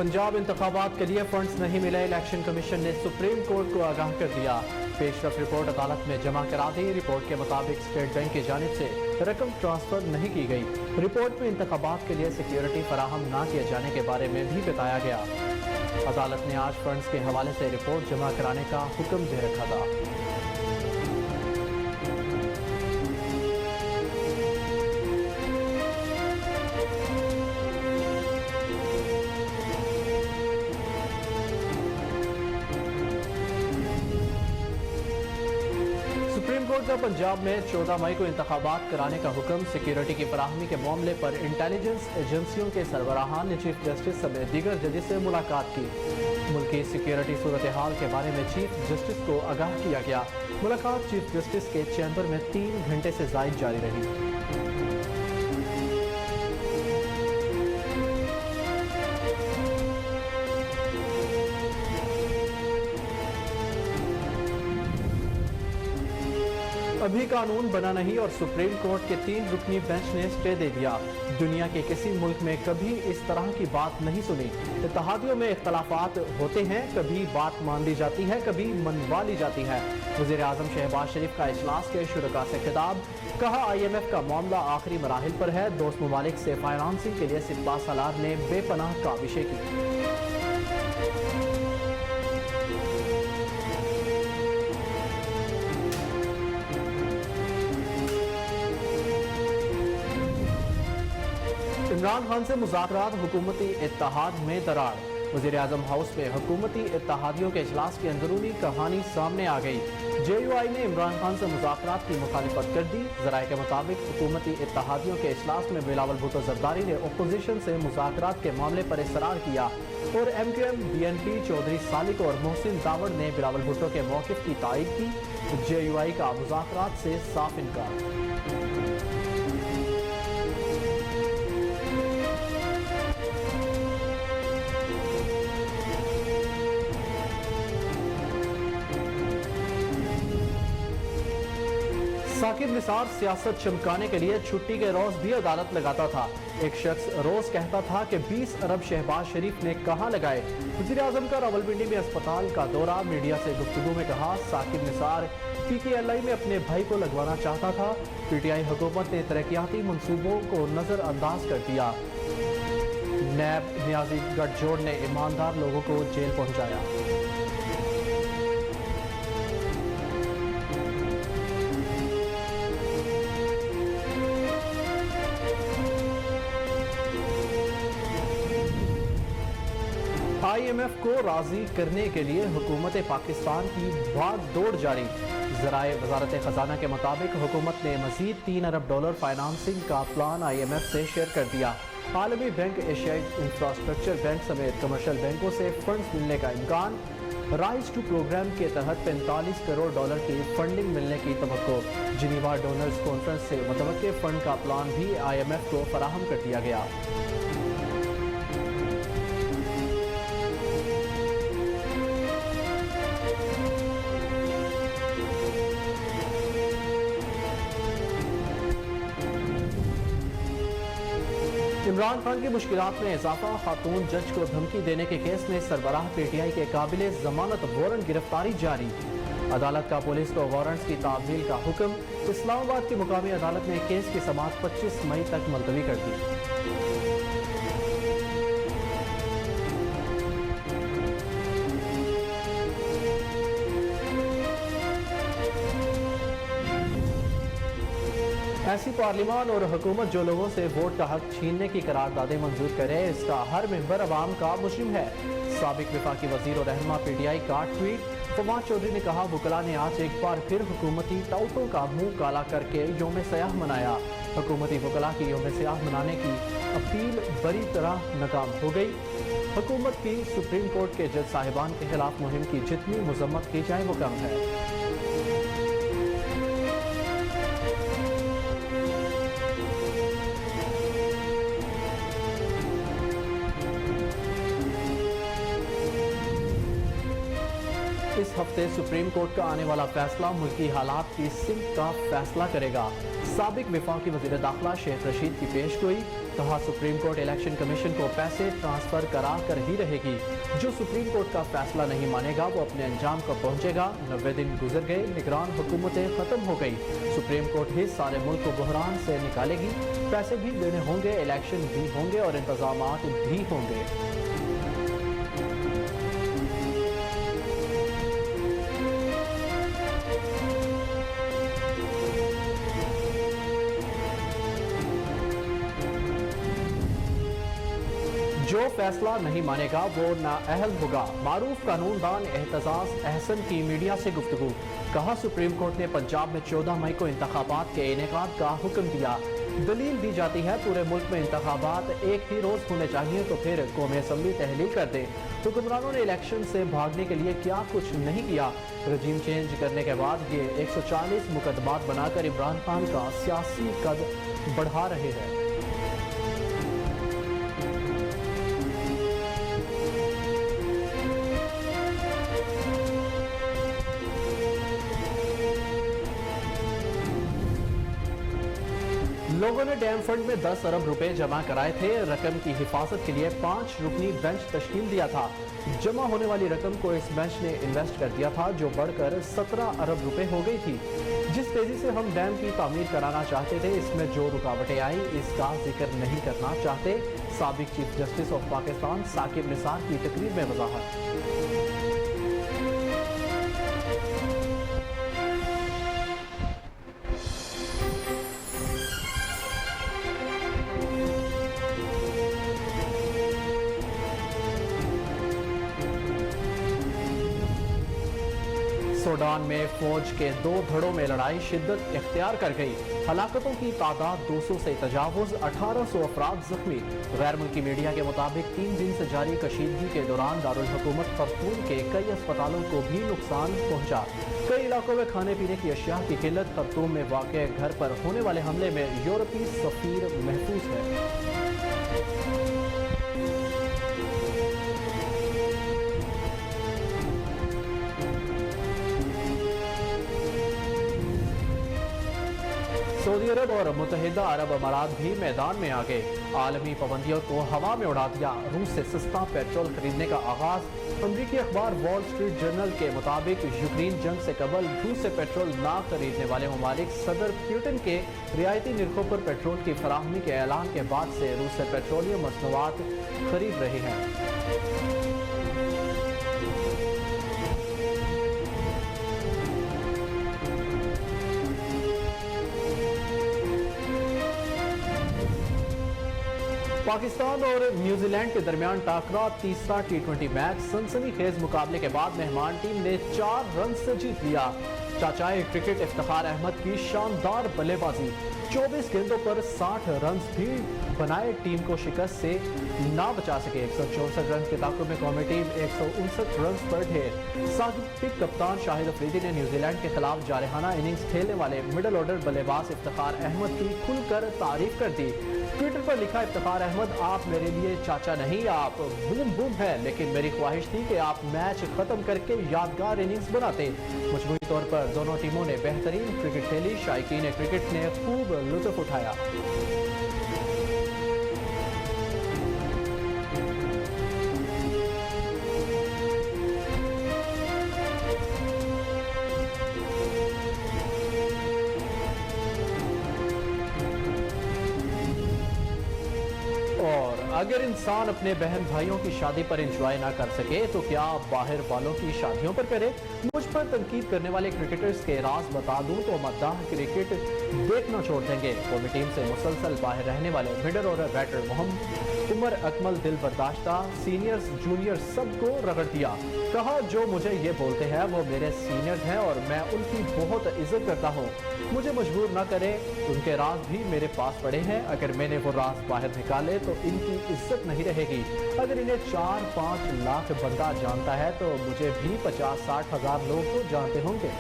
पंजाब इंतखाबात के लिए फंड्स नहीं मिले, इलेक्शन कमीशन ने सुप्रीम कोर्ट को आगाह कर दिया। पेशरफ रिपोर्ट अदालत में जमा करा दी। रिपोर्ट के मुताबिक स्टेट बैंक की जानिब से रकम ट्रांसफर नहीं की गई। रिपोर्ट में इंतखाबात के लिए सिक्योरिटी फराहम न किए जाने के बारे में भी बताया गया। अदालत ने आज फंड्स के हवाले से रिपोर्ट जमा कराने का हुक्म दे रखा था। सुप्रीम कोर्ट का पंजाब में 14 मई को इंतखाबात कराने का हुक्म। सिक्योरिटी की फराहमी के मामले पर इंटेलिजेंस एजेंसियों के सरबराहान ने चीफ जस्टिस समेत दीगर जजेस से मुलाकात की। मुल्की सिक्योरिटी सूरत हाल के बारे में चीफ जस्टिस को आगाह किया गया। मुलाकात चीफ जस्टिस के चैम्बर में 3 घंटे से जायद जारी रही। अभी कानून बना नहीं और सुप्रीम कोर्ट के 3 रुकनी बेंच ने स्टे दे दिया। दुनिया के किसी मुल्क में कभी इस तरह की बात नहीं सुनी। इत्तेहादियों में इख्तलाफात होते हैं, कभी बात मान ली जाती है, कभी मनवा ली जाती है। वज़ीर आज़म शहबाज शरीफ का इजलास के शुरका से खिताब। कहा IMF का मामला आखिरी मराहिल पर है। दोस्त ममालिक से फाइनेंसिंग के लिए सिब्बा सलार ने बेपनाह काविशें की। इमरान खान से मुज़ाकरात, हुकूमती इत्तेहाद में दरार। वज़ीर आज़म हाउस में हुकूमती इत्तेहादियों के इजलास की अंदरूनी कहानी सामने आ गई। JUI ने इमरान खान से मुज़ाकरात की मुखालिफत कर दी। ज़राए के मुताबिक हुकूमती इत्तेहादियों के इजलास में बिलावल भुट्टो ज़रदारी ने अपोजिशन से मुज़ाकरात के मामले पर इसरार किया और MQM BNP चौधरी सालिक और मोहसिन दावड़ ने बिलावल भुट्टो के मौक़िफ़ की तायीद की। JUI का मुज़ाकरात से साफ इनकार। साकिब निसार सियासत चमकाने के लिए छुट्टी के रोज भी अदालत लगाता था। एक शख्स रोज कहता था कि 20 अरब शहबाज शरीफ ने कहां लगाए। वज़ीर आज़म का रावलपिंडी में अस्पताल का दौरा। मीडिया से गुफ्तगू में कहा साकिब निसार PTLI में अपने भाई को लगवाना चाहता था। PTI हुकूमत ने तरक्याती मंसूबों को नजरअंदाज कर दिया। नैब नियाजी गठजोड़ ने ईमानदार लोगों को जेल पहुंचाया। IMF को राजी करने के लिए हुकूमत पाकिस्तान की भाग दौड़ जारी। ज़राए वजारत खजाना के मुताबिक हुकूमत ने मजीद $3 अरब फाइनेंसिंग का प्लान IMF से शेयर कर दिया। आलमी बैंक, एशियाई इंफ्रास्ट्रक्चर बैंक समेत कमर्शियल बैंकों से फंड्स मिलने का इम्कान। राइज टू प्रोग्राम के तहत $45 करोड़ की फंडिंग मिलने की तवक्को। जिनीवा डोनर्स कॉन्फ्रेंस से मुतवक्के फंड का प्लान भी IMF को फराहम कर दिया गया। इमरान खान की मुश्किलात में इजाफा। खातून जज को धमकी देने के केस में सरबराह PTI के काबिले जमानत वारंट गिरफ्तारी जारी। अदालत का पुलिस को वारंट्स की तामील का हुक्म। इस्लामाबाद की मुकामी अदालत ने केस की समाअत 25 मई तक मुलतवी कर दी। ऐसी पार्लिमान और हुकूमत जो लोगों से वोट का हक छीनने की करारदादें मंजूर करे, इसका हर मेंबर अवाम का मुजरिम है। साबिक वफाकी वजीर और रहनुमा PTI का ट्वीट। फवाद चौधरी ने कहा वकला ने आज एक बार फिर हुकूमती टाउटों का मुंह काला करके यौम सयाह मनाया। हुकूमती वकला की यौम सयाह मनाने की अपील बड़ी तरह नाकाम हो गई। हुकूमत की सुप्रीम कोर्ट के जज साहिबान के खिलाफ मुहिम की जितनी मजम्मत की जाए वो कम है। इस हफ्ते सुप्रीम कोर्ट का आने वाला फैसला मुल्की हालात की सिमत का फैसला करेगा। साबिक वफाकी वज़ीर दाखिला शेख रशीद की पेशगोई। कहा सुप्रीम कोर्ट इलेक्शन कमीशन को पैसे ट्रांसफर करा कर ही रहेगी। जो सुप्रीम कोर्ट का फैसला नहीं मानेगा वो अपने अंजाम को पहुंचेगा। 90 दिन गुजर गए, निगरान हुकूमतें खत्म हो गई। सुप्रीम कोर्ट ही सारे मुल्क को बहरान से निकालेगी। पैसे भी देने होंगे, इलेक्शन भी होंगे और इंतजामात भी होंगे। जो फैसला नहीं मानेगा वो नाअहल होगा। मारूफ कानूनदान एहतजाज अहसन की मीडिया से गुफ्तगू। कहा सुप्रीम कोर्ट ने पंजाब में 14 मई को इंतखाबात के इनेकाद का हुक्म दिया। दलील दी जाती है पूरे मुल्क में इंतखाबात एक ही रोज होने चाहिए तो फिर कौमी असम्बली तहलील कर दे। हुक्मरानों ने इलेक्शन से भागने के लिए क्या कुछ नहीं किया। रजीम चेंज करने के बाद ये 140 मुकदमात बनाकर इमरान खान का सियासी कद बढ़ा रहे हैं। लोगों ने डैम फंड में 10 अरब रुपए जमा कराए थे। रकम की हिफाजत के लिए 5 रुकनी बेंच तश्कील दिया था। जमा होने वाली रकम को इस बेंच ने इन्वेस्ट कर दिया था जो बढ़कर 17 अरब रुपए हो गई थी। जिस तेजी से हम डैम की तामीर कराना चाहते थे, इसमें जो रुकावटें आई इसका जिक्र नहीं करना चाहते। साबिक chief justice of Pakistan Saqib Nisar की तकरीर में वजाहत। सूडान में फौज के 2 धड़ों में लड़ाई शिद्दत इख्तियार कर गई। हलाकतों की तादाद 200 से तजावुज, 1800 अफराद जख्मी। गैर मुल्की मीडिया के मुताबिक 3 दिन से जारी कशीदगी के दौरान दारुल हुकूमत खर्तूम के कई अस्पतालों को भी नुकसान पहुंचा। कई इलाकों में खाने पीने की अशिया की किल्लत। खर्तूम में वाक़े घर पर होने वाले हमले में यूरोपीय सफीर महफूज है। सऊदी अरब और मुत्तहिदा अरब अमारात भी मैदान में आ गए। आलमी पाबंदियों को हवा में उड़ा दिया। रूस से सस्ता पेट्रोल खरीदने का आगाज। अमरीकी अखबार वॉल स्ट्रीट जर्नल के मुताबिक यूक्रेन जंग से कबल रूस से पेट्रोल ना खरीदने वाले ममालिक सदर पुतिन के रियायती निर्खों पर पेट्रोल की फराहमी के ऐलान के बाद से रूस से पेट्रोलियम मसनूआत खरीद रहे हैं। पाकिस्तान और न्यूजीलैंड के दरमियान टाकरा तीसरा T20 मैच। सनसनीखेज मुकाबले के बाद मेहमान टीम ने 4 रन से जीत लिया। चाचाए क्रिकेट इफ्तिखार अहमद की शानदार बल्लेबाजी। 24 गेंदों पर 60 रन भी बनाए, टीम को शिकस्त से ना बचा सके। 164 रन के ताकुब में कौमी टीम 159 रन पर ढेर। साबिक कप्तान शाहिद अफरीदी ने न्यूजीलैंड के खिलाफ जारहाना इनिंग्स खेलने वाले मिडल ऑर्डर बल्लेबाज इफ्तिखार अहमद की खुलकर तारीफ कर दी। ट्विटर पर लिखा इफ्तिखार अहमद, आप मेरे लिए चाचा नहीं, आप बूम बूम है, लेकिन मेरी ख्वाहिश थी कि आप मैच खत्म करके यादगार इनिंग्स बनाते। मजमूई तौर पर दोनों टीमों ने बेहतरीन क्रिकेट खेली। शायकीन क्रिकेट ने खूब लुत्फ उठाया। और अगर इंसान अपने बहन भाइयों की शादी पर एंजॉय ना कर सके तो क्या बाहर वालों की शादियों पर करे। मुझ पर तनकीद करने वाले क्रिकेटर्स के राज बता दूं तो मद्दाह क्रिकेट देखना छोड़ देंगे। कौमी टीम से मुसलसल बाहर रहने वाले middle order batter Mohammad Umar Akmal दिल बर्दाश्ता, सीनियर्स जूनियर सबको रगड़ दिया। कहा जो मुझे ये बोलते हैं वो मेरे सीनियर्स हैं और मैं उनकी बहुत इज्जत करता हूँ। मुझे मजबूर ना करें, उनके राज भी मेरे पास पड़े हैं। अगर मैंने वो राज बाहर निकाले तो इनकी इज्जत नहीं रहेगी। अगर इन्हें 4-5 लाख बंदा जानता है तो मुझे भी 50-60 हज़ार लोग तो जानते होंगे।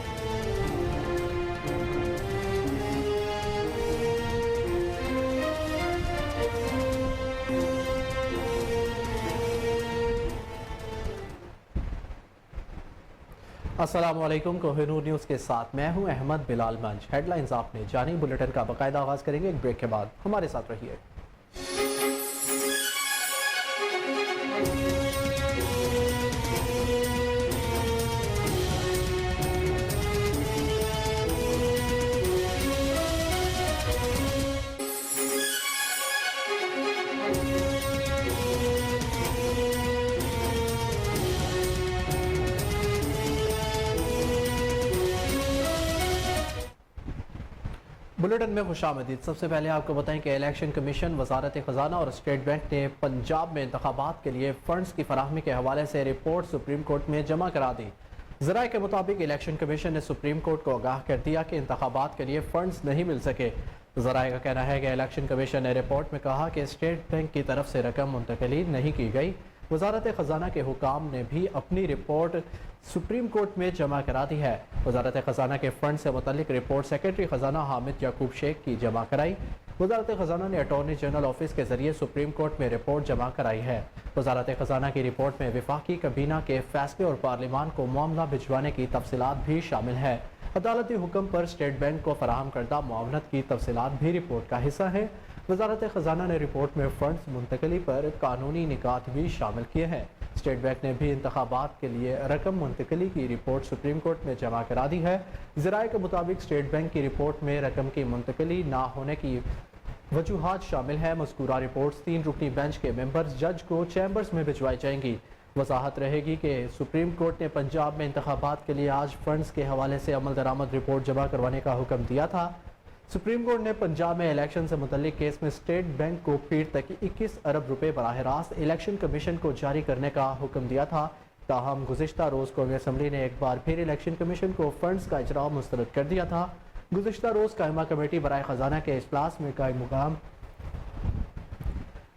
अस्सलामुअलैकुम, कोहिनूर न्यूज़ के साथ मैं हूं अहमद बिलाल मंच। हेडलाइंस आपने जानी, बुलेटिन का बाकायदा आगाज करेंगे एक ब्रेक के बाद। हमारे साथ रहिए। बुलेटिन में खुशामदीद। सबसे पहले आपको बताएं कि इलेक्शन कमीशन, वजारत खजाना और स्टेट बैंक ने पंजाब में इंतखाबात के लिए फंड्स की फराहमी के हवाले से रिपोर्ट सुप्रीम कोर्ट में जमा करा दी। ज़राए के मुताबिक इलेक्शन कमीशन ने सुप्रीम कोर्ट को आगाह कर दिया कि इंतखाबात के लिए फंड्स नहीं मिल सके। ज़राए का कहना है कि इलेक्शन कमीशन ने रिपोर्ट में कहा कि स्टेट बैंक की तरफ से रकम मुंतकली नहीं की गई। वजारत खजाना के हुकाम ने भी अपनी रिपोर्ट सुप्रीम कोर्ट में जमा करा दी है। वजारत खजाना के फंड से मुतल्लिक रिपोर्ट सेक्रेटरी खजाना हामिद याकूब शेख की जमा कराई। वजारत खजाना ने अटॉर्नी जनरल ऑफिस के जरिए सुप्रीम कोर्ट में रिपोर्ट जमा कराई है। वजारत खजाना की रिपोर्ट में विफाकी कबीना के फैसले और पार्लिमान को मामला भिजवाने की तफसीलात भी शामिल है। अदालती हुक्म पर स्टेट बैंक को फराहम करदा मुआवनत की तफसीलात भी रिपोर्ट का हिस्सा है। वजारत खजाना ने रिपोर्ट में फंड्स मुंतकली पर कानूनी निकात भी शामिल किए हैं। स्टेट बैंक ने भी इंतखाबात के लिए रकम मुंतकली की रिपोर्ट सुप्रीम कोर्ट में जमा करा दी है। ज़राए के मुताबिक स्टेट बैंक की रिपोर्ट में रकम की मुंतकली ना होने की वजूहात शामिल है। मज़कूरा रिपोर्ट्स 3 रुकनी बेंच के मेंबर्स जज को चैम्बर्स में भिजवाई जाएंगी। वजाहत रहेगी कि सुप्रीम कोर्ट ने पंजाब में इंतखाबात के लिए आज फंड्स के हवाले से अमल दरामद रिपोर्ट जमा करवाने का हुक्म दिया था। सुप्रीम कोर्ट ने पंजाब में इलेक्शन से मुतल्लिक केस में स्टेट बैंक को पीर तक 21 अरब रुपए बराह रास्त इलेक्शन कमीशन को जारी करने का हुक्म दिया था। ताहम गुज़िश्ता रोज़ कौमी असम्बली ने एक बार फिर इलेक्शन कमीशन को फंड्स का इजरा मुस्तरद कर दिया था। गुज़िश्ता रोज़ कायमा कमेटी बराए खजाना के इजलास में कायम मुकाम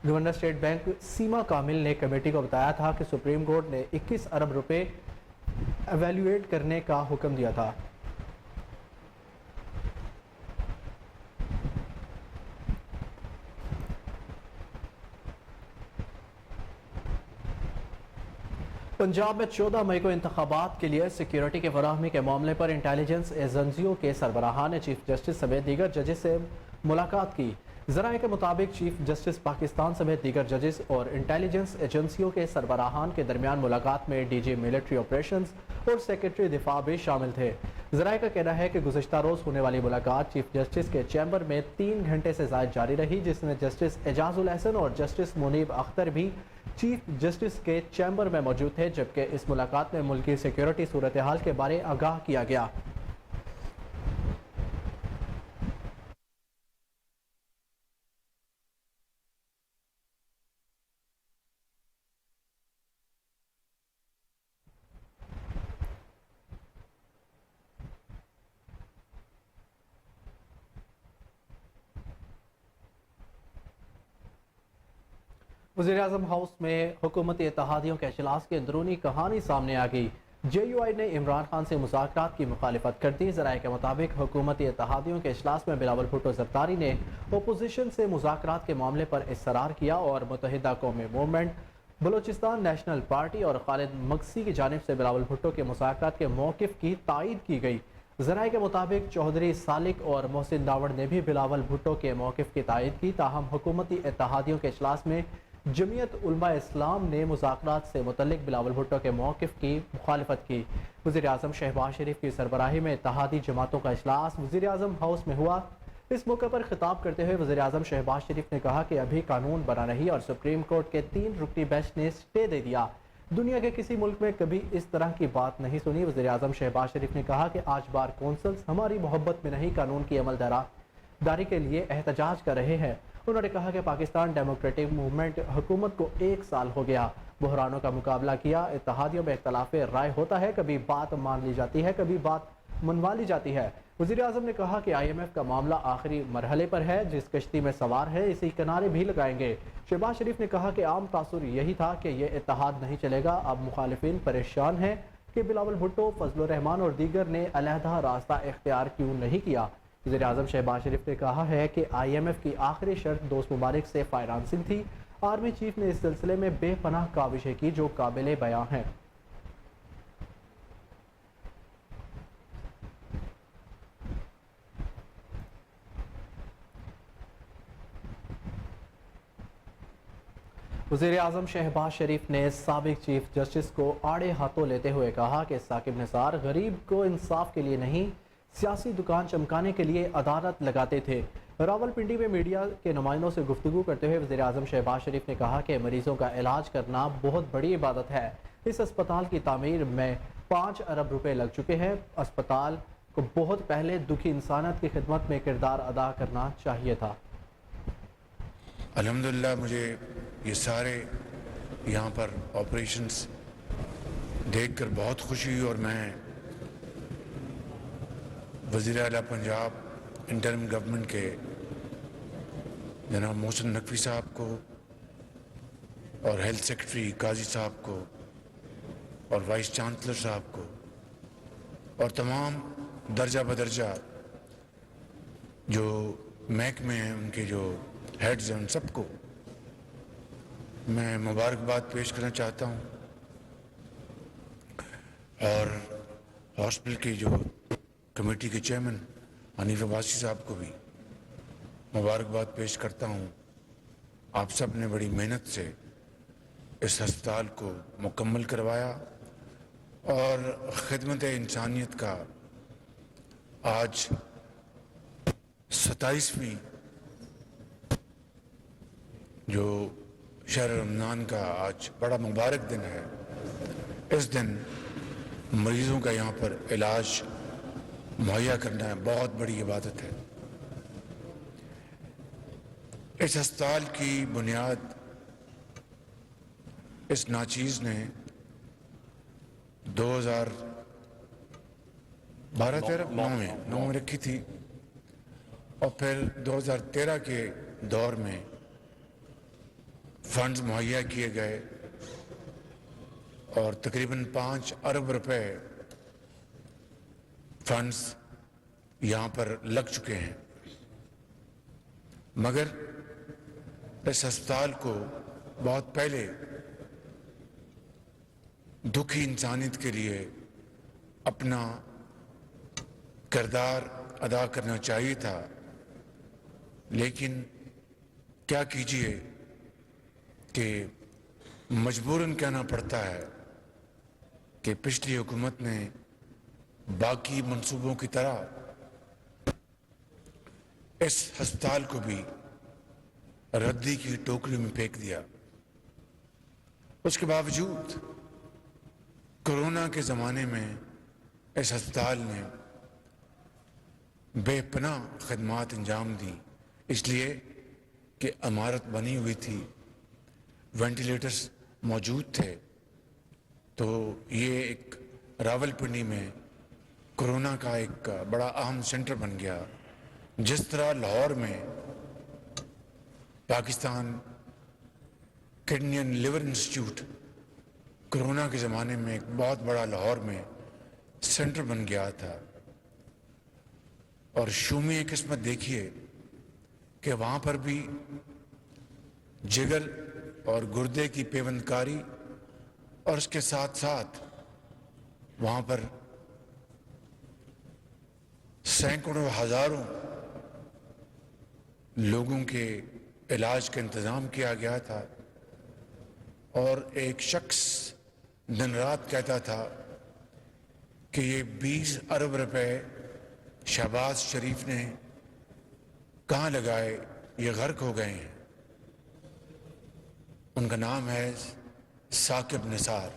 गवर्नर स्टेट बैंक सीमा कामिल ने कमेटी को बताया था कि सुप्रीम कोर्ट ने 21 अरब रुपए एवेल्यूएट करने का हुक्म दिया था। पंजाब में 14 मई को इंतखाबात के लिए सिक्योरिटी के फराहमी के मामले पर इंटेलिजेंस एजेंसियों के सरबराहान ने चीफ जस्टिस समेत दीगर जजेस से मुलाकात की। ज़राए के मुताबिक चीफ जस्टिस पाकिस्तान समेत दीगर जजेस और इंटेलिजेंस एजेंसियों के सरबराहान के दरमियान मुलाकात में डीजी मिलिट्री ऑपरेशंस और सेक्रेटरी दिफा भी शामिल थे। ज़राए का कहना है कि गुज़िश्ता रोज़ होने वाली मुलाकात चीफ जस्टिस के चैम्बर में 3 घंटे से ज़ायद जारी रही, जिसमें जस्टिस एजाजुल एहसन और जस्टिस मुनीब अख्तर भी चीफ जस्टिस के चैम्बर में मौजूद थे, जबकि इस मुलाकात में मुल्क की सिक्योरिटी सूरत हाल के बारे आगाह किया गया। वज़ीर-ए-आज़म हाउस में हुकूमती इत्तेहादियों के इजलास की अंदरूनी कहानी सामने आ गई। JUI ने इमरान खान से मुज़ाकरात की मुखालिफत कर दी। ज़राए के मुताबिक हुकूमती इत्तेहादियों के इजलास में बिलावल भुट्टो ज़रदारी ने अपोजिशन से मुज़ाकरात के मामले पर इसरार किया और मुत्तहिदा कौमी मूवमेंट, बलोचिस्तान नेशनल पार्टी और खालिद मगसी की जानिब से बिलावल भुट्टो के मुज़ाकरात के मौक़िफ़ की तायीद की गई। ज़राए के मुताबिक चौधरी सालिक और मोहसिन दावड़ ने भी बिलावल भुट्टो के मौक़िफ़ की तायीद की। ताहम हुकूमती इत्तेहादियों के इजलास में जमीयत उलमा इस्लाम ने मुज़ाकरात से मुतल्लिक बिलावल भुट्टो के मौक़िफ़ की मुखालिफत की। वज़ीर-ए-आज़म शहबाज शरीफ की सरबराही में इत्तेहादी जमातों का इजलास वज़ीर-ए-आज़म हाउस में हुआ। इस मौके पर खिताब करते हुए वज़ीर-ए-आज़म शहबाज शरीफ ने कहा कि अभी कानून बना नहीं और सुप्रीम कोर्ट के 3 रुकनी बेंच ने स्टे दे दिया। दुनिया के किसी मुल्क में कभी इस तरह की बात नहीं सुनी। वज़ीर-ए-आज़म शहबाज शरीफ ने कहा कि आज बार कौंसल्स हमारी मोहब्बत में नहीं, कानून की अमलदारी के लिए एहतजाज कर रहे हैं। उन्होंने कहा कि पाकिस्तान डेमोक्रेटिक मूवमेंट हुकूमत को 1 साल हो गया, बहरानों का मुकाबला किया। इत्तेहादियों में इख्तलाफ राय होता है, कभी बात मान ली जाती है, कभी बात मनवा ली जाती है। वज़ीर-ए-आज़म ने कहा कि IMF का मामला आखिरी मरहले पर है, जिस कश्ती में सवार है इसी किनारे भी लगाएंगे। शहबाज शरीफ ने कहा कि आम तासुर यही था कि यह इत्तेहाद नहीं चलेगा। अब मुखालिफिन परेशान हैं कि बिलावल भुट्टो, फजलुर रहमान और दीगर ने अलहदा रास्ता इख्तियार क्यों नहीं किया। वज़ीर-ए-आज़म शहबाज शरीफ ने कहा है कि IMF की आखिरी शर्त दोस्त मुबारक से फाइनेंसिंग थी। आर्मी चीफ ने इस सिलसिले में बेपनाह काविशें की जो काबिल बयां हैं। वज़ीर-ए-आज़म शहबाज शरीफ ने साबिक चीफ जस्टिस को आड़े हाथों लेते हुए कहा कि साकिब निसार गरीब को इंसाफ के लिए नहीं, सियासी दुकान चमकाने के लिए अदालत लगाते थे। रावलपिंडी में मीडिया के नुमाइंदों से गुफ्तगू करते हुए वज़ीर-ए-आज़म शहबाज शरीफ ने कहा कि मरीजों का इलाज करना बहुत बड़ी इबादत है। इस अस्पताल की तामीर में 5 अरब रुपए लग चुके हैं। अस्पताल کو بہت پہلے دکھی انسانیت کی خدمت میں کردار ادا کرنا چاہیے تھا۔ الحمدللہ مجھے یہ سارے یہاں پر آپریشنز دیکھ کر بہت خوشی ہوئی، اور میں وزیر اعلیٰ پنجاب انٹرم گورنمنٹ کے جناب محسن نقوی صاحب کو اور ہیلتھ سیکرٹری قاضی صاحب کو اور وائس چانسلر صاحب کو اور تمام درجہ بدرجہ جو محکمے ہیں ان کے جو ہیڈز ہیں ان سب کو میں مبارکباد پیش کرنا چاہتا ہوں، اور ہاسپٹل کی جو کمیٹی کے چیئرمین حنیف عباسی صاحب کو بھی مبارکباد پیش کرتا ہوں۔ آپ سب نے بڑی محنت سے اس ہسپتال کو مکمل کروایا، اور خدمت انسانیت کا آج 27ویں جو شہر رمضان کا آج بڑا مبارک دن ہے۔ اس دن مریضوں کا یہاں پر علاج مہیا کرنا بہت بڑی عبادت ہے۔ اس ہسپتال کی بنیاد اس ناچیز نے 2012-13 میں رکھی تھی، اور پھر 2013 کے دور میں فنڈز مہیا کیے گئے، اور تقریباً 5 ارب روپے فنڈز یہاں پر لگ چکے ہیں، مگر اس ہسپتال کو بہت پہلے دکھی انسانیت کے لیے اپنا کردار ادا کرنا چاہیے تھا، لیکن کیا کیجیے کہ مجبوراً کہنا پڑتا ہے کہ پچھلی حکومت نے باقی منصوبوں کی طرح اس ہسپتال کو بھی ردی کی ٹوکری میں پھینک دیا۔ اس کے باوجود کورونا کے زمانے میں اس ہسپتال نے بے پناہ خدمات انجام دی، اس لیے کہ عمارت بنی ہوئی تھی، وینٹیلیٹرز موجود تھے، تو یہ ایک راول پنڈی میں کورونا کا ایک بڑا اہم سینٹر بن گیا۔ جس طرح لاہور میں Pakistan kidney and liver institute corona کے زمانے میں ایک بہت بڑا لاہور میں سینٹر بن گیا تھا، اور شومی قسمت دیکھیے کہ وہاں پر بھی جگر اور گردے کی پیوند کاری، اور اس کے ساتھ ساتھ وہاں پر سینکڑوں ہزاروں لوگوں کے علاج کا انتظام کیا گیا تھا، اور ایک شخص دن رات کہتا تھا کہ یہ 20 ارب روپے شہباز شریف نے کہاں لگائے، یہ غرق ہو گئے ہیں۔ ان کا نام ہے ثاقب نثار۔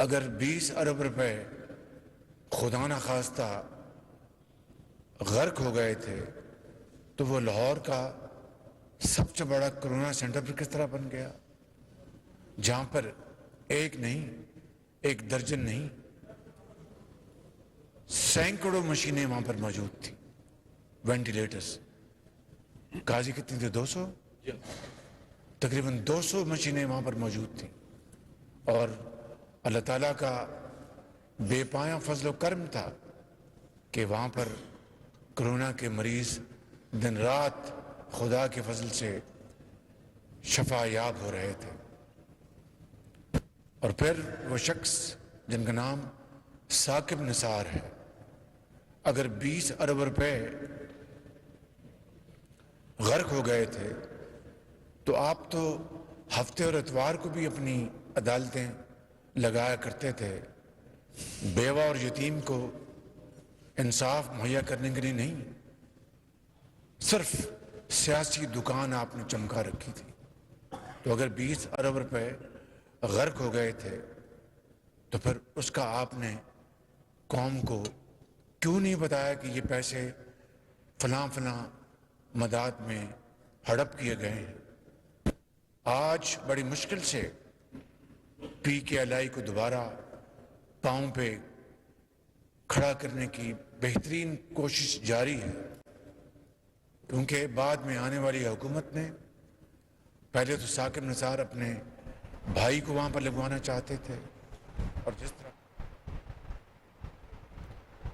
اگر 20 ارب روپے خدا نخواستہ غرق ہو گئے تھے تو وہ لاہور کا سب سے بڑا کورونا سینٹر پر کس طرح بن گیا، جہاں پر ایک نہیں، ایک درجن نہیں، سینکڑوں مشینیں وہاں پر موجود تھیں، وینٹیلیٹرز۔ قاضی کتنی تھی؟ 200، تقریباً 200 مشینیں وہاں پر موجود تھیں، اور اللہ تعالیٰ کا بے پایاں فضل و کرم تھا کہ وہاں پر کورونا کے مریض دن رات خدا کے فضل سے شفا یاب ہو رہے تھے۔ اور پھر وہ شخص جن کا نام ثاقب نثار ہے، اگر 20 ارب روپے غرق ہو گئے تھے تو آپ تو ہفتے اور اتوار کو بھی اپنی عدالتیں لگایا کرتے تھے، بیوہ اور یتیم کو انصاف مہیا کرنے کے لیے نہیں، صرف سیاسی دکان آپ نے چمکا رکھی تھی۔ تو اگر 20 ارب روپے غرق ہو گئے تھے تو پھر اس کا آپ نے कौम को क्यों नहीं बताया कि ये पैसे फलां फलां मदाद में हड़प किए गए हैं। आज बड़ी मुश्किल से PKLI को दोबारा पांव पे खड़ा करने की बेहतरीन कोशिश जारी है, क्योंकि बाद में आने वाली हुकूमत ने पहले तो साकिब निसार अपने भाई को वहाँ पर लगवाना चाहते थे, और जिस तरह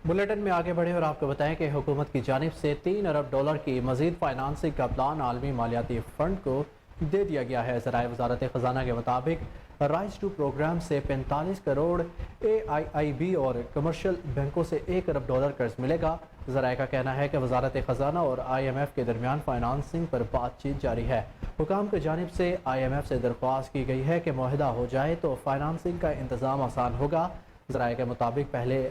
बुलेटिन में आगे बढ़े और आपको बताएं कि हुकूमत की जानिब से $3 अरब की मजीद फाइनेंसिंग का प्लान आलमी मालियाती फंड को दे दिया गया है। ज़राए वजारत ख़जाना के मुताबिक राइज टू प्रोग्राम से 45 करोड़ AIIB और कमर्शियल बैंकों से $1 अरब कर्ज मिलेगा। ज़राए का कहना है कि वजारत ख़जाना और IMF के दरमियान फाइनेंसिंग पर बातचीत जारी है। हुकाम की जानिब से IMF से दरख्वास्त की गई है कि मुआहिदा हो जाए तो फाइनेंसिंग का इंतज़ाम आसान होगा। ज़राए के मुताबिक पहले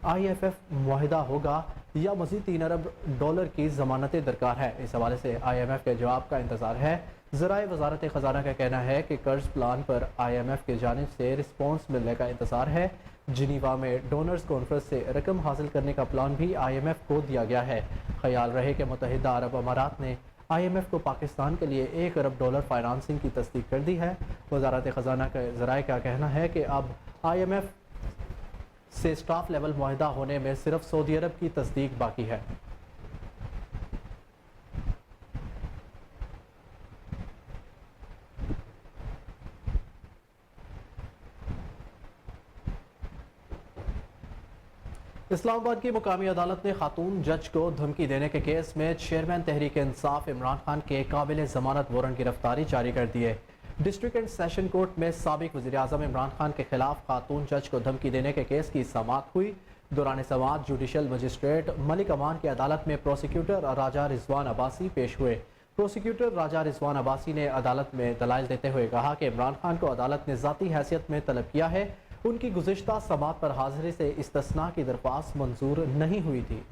IFF मुआहिदा होगा या मज़ीद $3 अरब की ज़मानतें दरकार है। इस हवाले से IMF के जवाब का इंतज़ार है। ज़राए वजारत ख़जाना का कहना है कि कर्ज प्लान पर IMF की जानिब से रिस्पॉन्स मिलने का इंतज़ार है। जिनीवा में डोनर्स कॉन्फ्रेंस से रकम हासिल करने का प्लान भी IMF को दिया गया है। ख्याल रहे कि मुत्तहिदा अरब अमारात ने IMF को पाकिस्तान के लिए $1 अरब फाइनेंसिंग की तस्दीक कर दी है। वजारत ख़जाना के ज़राए का कहना है कि अब IMF से स्टाफ लेवल मुआहिदा होने में सिर्फ सऊदी अरब की तस्दीक बाकी है। इस्लामाबाद की मुकामी अदालत ने खातून जज को धमकी देने के केस में चेयरमैन तहरीक इंसाफ इमरान खान के काबिल जमानत वारंट गिरफ्तारी जारी कर दी है। डिस्ट्रिक्ट एंड सेशन कोर्ट में साबिक वज़ीर-ए-आज़म इमरान खान के खिलाफ खातून जज को धमकी देने के केस की समाअत हुई। दौरान समाअत जुडिशल मजिस्ट्रेट मलिक अमान की अदालत में प्रोसिक्यूटर राजा रिजवान अब्बासी पेश हुए। प्रोसिक्यूटर राजा रिजवान अब्बासी ने अदालत में दलाइल देते हुए कहा कि इमरान खान को अदालत ने ज़ाती हैसियत में तलब किया है। उनकी गुज़िश्ता समाअत पर हाज़िरी से इस्तिस्ना की दरख्वास्त मंजूर नहीं हुई थी।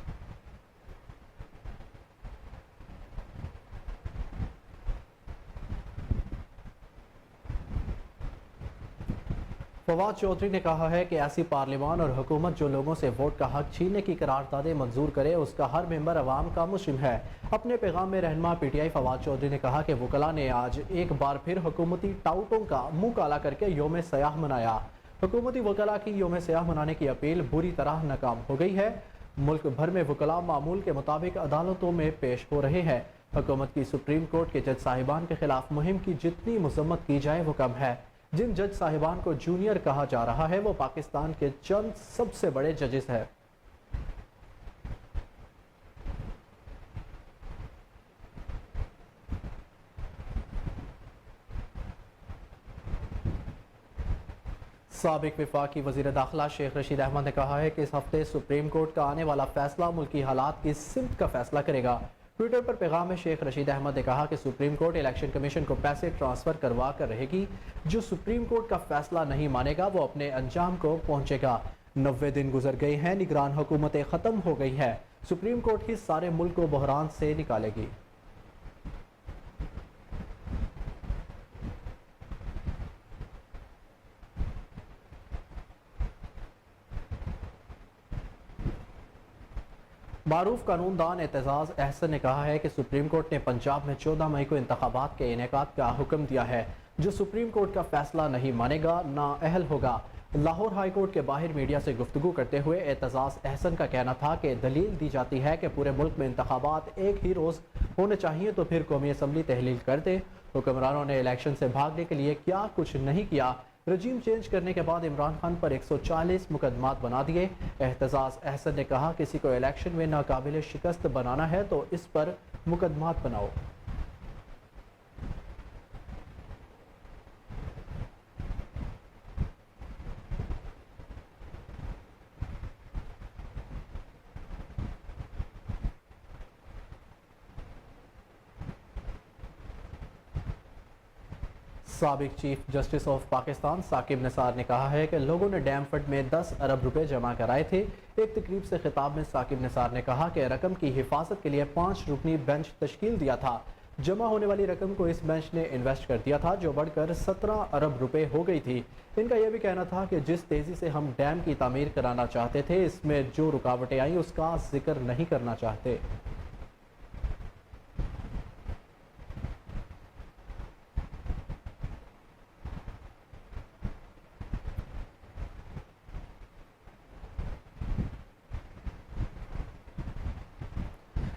फवाद चौधरी ने कहा है कि ऐसी पार्लिमान और हुकूमत जो लोगों से वोट का हक छीनने की करारदादें मंजूर करे, उसका हर मेंबर अवाम का मुस्लिम है। अपने पैगाम में रहनुमा PTI फवाद चौधरी ने कहा कि वकला ने आज एक बार फिर हुकूमती टाउटों का मुंह काला करके योम सयाह मनाया। हुकूमती वकला की योम सयाह मनाने की अपील बुरी तरह नाकाम हो गई है। मुल्क भर में वकला मामूल के मुताबिक अदालतों में पेश हो रहे हैं। हुकूमत की सुप्रीम कोर्ट के जज साहिबान के खिलाफ मुहिम की जितनी मजम्मत की जाए वो कम है। जिन जज साहिबान को जूनियर कहा जा रहा है वो पाकिस्तान के चंद सबसे बड़े जजेस हैं। साबिक वफाकी वज़ीर दाखिला शेख रशीद अहमद ने कहा है कि इस हफ्ते सुप्रीम कोर्ट का आने वाला फैसला मुल्की हालात की सिमत का फैसला करेगा। ट्विटर पर पैगाम में शेख रशीद अहमद ने कहा कि सुप्रीम कोर्ट इलेक्शन कमीशन को पैसे ट्रांसफर करवा कर रहेगी। जो सुप्रीम कोर्ट का फैसला नहीं मानेगा वो अपने अंजाम को पहुंचेगा। 90 दिन गुजर गए हैं, निगरान हुकूमतें खत्म हो गई है। सुप्रीम कोर्ट ही सारे मुल्क को बहरान से निकालेगी। मारूफ कानूनदान एतजाज़ अहसन ने कहा है कि सुप्रीम कोर्ट ने पंजाब में 14 मई को इंतखाबात के इनेकाद का हुक्म दिया है। जो सुप्रीम कोर्ट का फैसला नहीं मानेगा ना अहल होगा। लाहौर हाई कोर्ट के बाहर मीडिया से गुफ्तगू करते हुए एतजाज़ अहसन का कहना था कि दलील दी जाती है कि पूरे मुल्क में इंतखाबात एक ही रोज़ होने चाहिए तो फिर कौमी असम्बली तहलील कर दे। हुक्मरानों ने इलेक्शन से भागने के लिए क्या कुछ नहीं किया। रजीम चेंज करने के बाद इमरान खान पर 140 मुकदमात बना दिए। एहतजाज अहसन ने कहा किसी को इलेक्शन में नाकाबिल शिकस्त बनाना है तो इस पर मुकदमात बनाओ। साबिक chief justice of Pakistan Saqib Nisar ने कहा है कि लोगों ने डैम फंड में 10 अरब रुपए जमा कराए थे। एक तकरीब से खिताब में साकिब निसार ने कहा कि रकम की हिफाजत के लिए 5 रुकनी बेंच तश्कील दिया था। जमा होने वाली रकम को इस बेंच ने इन्वेस्ट कर दिया था, जो बढ़कर 17 अरब रुपए हो गई थी। इनका यह भी कहना था कि जिस तेजी से हम डैम की तामीर कराना चाहते थे, इसमें जो रुकावटें आई उसका जिक्र नहीं करना चाहते।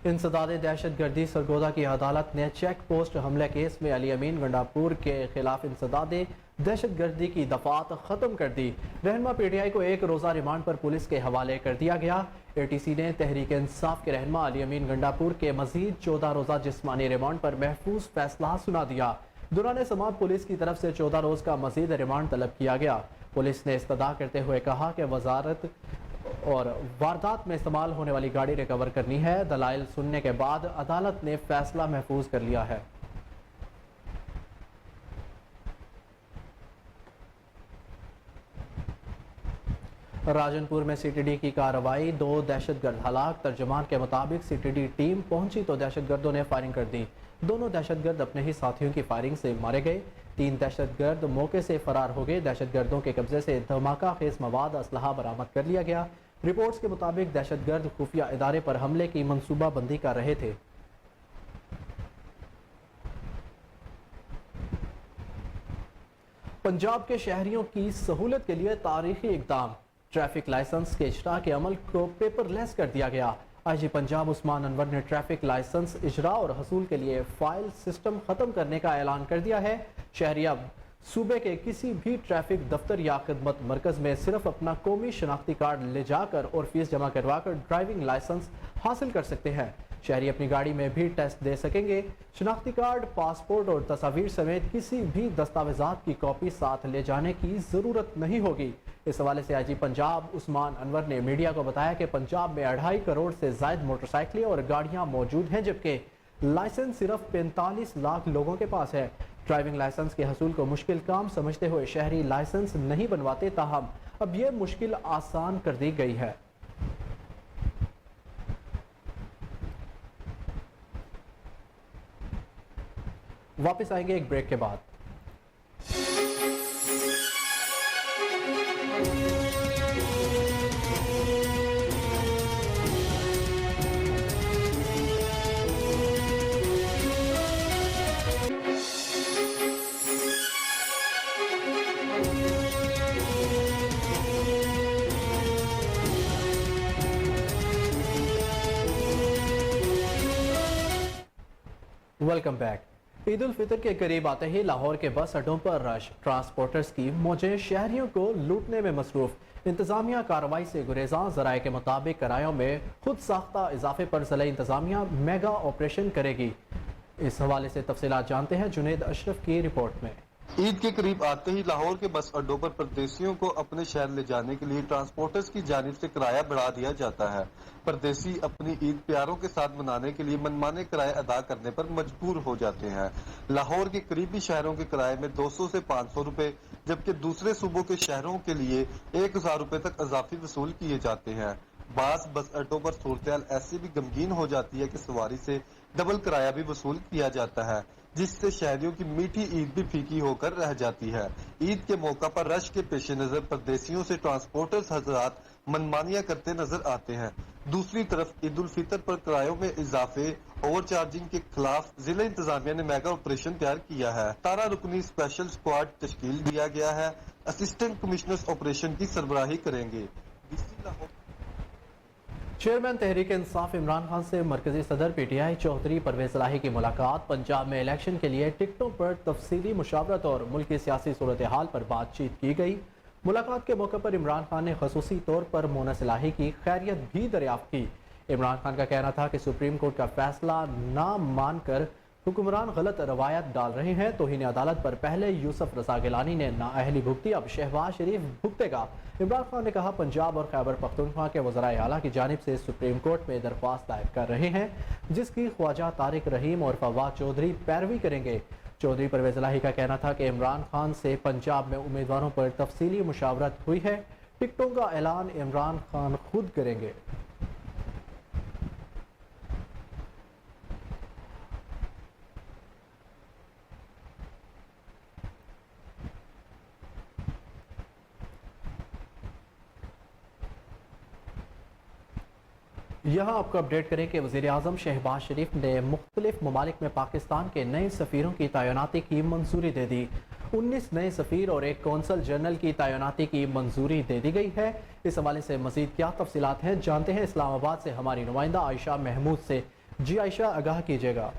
इंसदाद दहशत गर्दी सरगोदा की अदालत ने चेक पोस्ट हमले केस में अली अमीन गंडापुर के खिलाफ इंसदाद दहशत गर्दी की दफात खत्म कर दी। रहनुमा पीटीआई को एक रोज़ा रिमांड पर पुलिस के हवाले कर दिया गया। एटीसी ने तहरीक इंसाफ के रहनुमा अली अमीन गंडापुर के मजीद 14 रोज़ा जिस्मानी रिमांड पर महफूज फैसला सुना दिया। दौरान समाअत पुलिस की तरफ से 14 रोज का मजीद रिमांड तलब किया गया। पुलिस ने इस्तदा करते हुए कहा कि वजारत और वारदात में इस्तेमाल होने वाली गाड़ी रिकवर करनी है। दलाइल सुनने के बाद अदालत ने फैसला महफूज कर लिया है। राजनपुर में सीटीडी की कार्रवाई, 2 दहशतगर्द हलाक। तर्जमान के मुताबिक सीटीडी टीम पहुंची तो दहशतगर्दों ने फायरिंग कर दी। दोनों दहशतगर्द अपने ही साथियों की फायरिंग से मारे गए। 3 दहशतगर्द मौके से फरार हो गए। दहशतगर्दों के कब्जे से धमाका खेज मवाद असलहा बरामद कर लिया गया। रिपोर्ट्स के मुताबिक दहशतगर्द खुफिया इदारे पर हमले की मंसूबा बंदी कर रहे थे। पंजाब के शहरियों की सहूलत के लिए तारीखी इकदाम, ट्रैफिक लाइसेंस के इजरा के अमल को पेपरलेस कर दिया गया। आईजी पंजाब उस्मान अनवर ने ट्रैफिक लाइसेंस इजरा और हसूल के लिए फाइल सिस्टम खत्म करने का ऐलान कर दिया है। शहरी अब सूबे के किसी भी ट्रैफिक दफ्तर या खिदमत मरकज में सिर्फ अपना कौमी शनाख्ती कार्ड ले जाकर और फीस जमा करवाकर ड्राइविंग लाइसेंस हासिल कर सकते हैं। शहरी अपनी गाड़ी में भी टेस्ट दे सकेंगे। शनाख्ती कार्ड, पासपोर्ट और तस्वीर समेत किसी भी दस्तावेजात की कॉपी साथ ले जाने की जरूरत नहीं होगी। इस हवाले से आईजी पंजाब उस्मान अनवर ने मीडिया को बताया कि पंजाब में 2.5 करोड़ से ज्यादा मोटरसाइकिलें और गाड़ियां मौजूद हैं, जबकि लाइसेंस सिर्फ 45 लाख लोगों के पास है। ड्राइविंग लाइसेंस के हसूल को मुश्किल काम समझते हुए शहरी लाइसेंस नहीं बनवाते, ताहम अब यह मुश्किल आसान कर दी गई है। वापस आएंगे एक ब्रेक के बाद। Welcome back. ईद उल फितर के करीब आते ही लाहौर के बस अड्डों पर रश, ट्रांसपोर्टर्स की मौजें शहरियों को लूटने में मसरूफ। इंतजामिया कार्रवाई से गुरेज़ां। ज़राए के मुताबिक किरायों में खुद साख्ता इजाफे पर ज़िला इंतजामिया मेगा ऑपरेशन करेगी। इस हवाले से तफसीलात जानते हैं जुनेद अशरफ की रिपोर्ट में। ईद के करीब आते ही लाहौर के बस अड्डों पर परदेसियों को अपने शहर ले जाने के लिए ट्रांसपोर्टर्स की जानिब से किराया बढ़ा दिया जाता है। परदेसी अपनी ईद प्यारों के साथ मनाने के लिए मनमाने किराए अदा करने पर मजबूर हो जाते हैं। लाहौर के करीबी शहरों के किराए में 200 से 500 रुपए, जबकि दूसरे सूबों के शहरों के लिए 1000 रुपए तक इजाफी वसूल किए जाते हैं। बस अड्डों पर सूरत ऐसी भी गमगीन हो जाती है कि सवारी से डबल किराया भी वसूल किया जाता है, जिससे शहरियों की मीठी ईद भी फीकी होकर रह जाती है। ईद के मौका पर रश के पेश नजर परदेसियों से ट्रांसपोर्टर्स हजरात मनमानियां करते नजर आते हैं। दूसरी तरफ ईद उल फितर पर किरायों में इजाफे, ओवर चार्जिंग के खिलाफ जिला इंतजामिया ने मेगा ऑपरेशन तैयार किया है। 17 रुकनी स्पेशल स्क्वाड तश्कील दिया गया है। असिस्टेंट कमिश्नर्स ऑपरेशन की सरबराही करेंगे। चेयरमैन तहरीक इंसाफ इमरान खान से मरकजी सदर पीटीआई चौधरी परवेज इलाही की मुलाकात। पंजाब में इलेक्शन के लिए टिकटों पर तफसीली मुशावरत और मुल्क की सियासी सूरत हाल पर बातचीत की गई। मुलाकात के मौके पर इमरान खान ने खसूसी तौर पर मोनस इलाही की खैरियत भी दरियाफ्त की। इमरान खान का कहना था कि सुप्रीम कोर्ट का फैसला ना मानकर हुक्मरान गलत रवायत डाल रहे हैं। तौहीन अदालत पर पहले यूसुफ रजा गिलानी ने नाअहली भुगती, अब शहबाज शरीफ भुगतेगा। इमरान खान ने कहा पंजाब और खैबर पख्तूनख्वा के वज़राए आला की जानिब से सुप्रीम कोर्ट में दरख्वास्त दायर कर रहे हैं, जिसकी ख्वाजा तारिक रहीम और फवाद चौधरी पैरवी करेंगे। चौधरी परवेज इलाही का कहना था कि इमरान खान से पंजाब में उम्मीदवारों पर तफसीली मुशावरत हुई है। टिकटों का ऐलान इमरान खान खुद करेंगे। यहाँ आपको अपडेट करें कि वज़ीर आज़म शहबाज शरीफ ने मुख्तलिफ ममालिक में पाकिस्तान के नए सफ़ीरों की तैनाती की मंजूरी दे दी। 19 नए सफ़ीर और एक कौंसल जनरल की तैनाती की मंजूरी दे दी गई है। इस हवाले से मज़ीद क्या तफसीलात हैं, जानते हैं इस्लामाबाद से हमारी नुमाइंदा आयशा महमूद से। जी आयशा, आगाह कीजिएगा।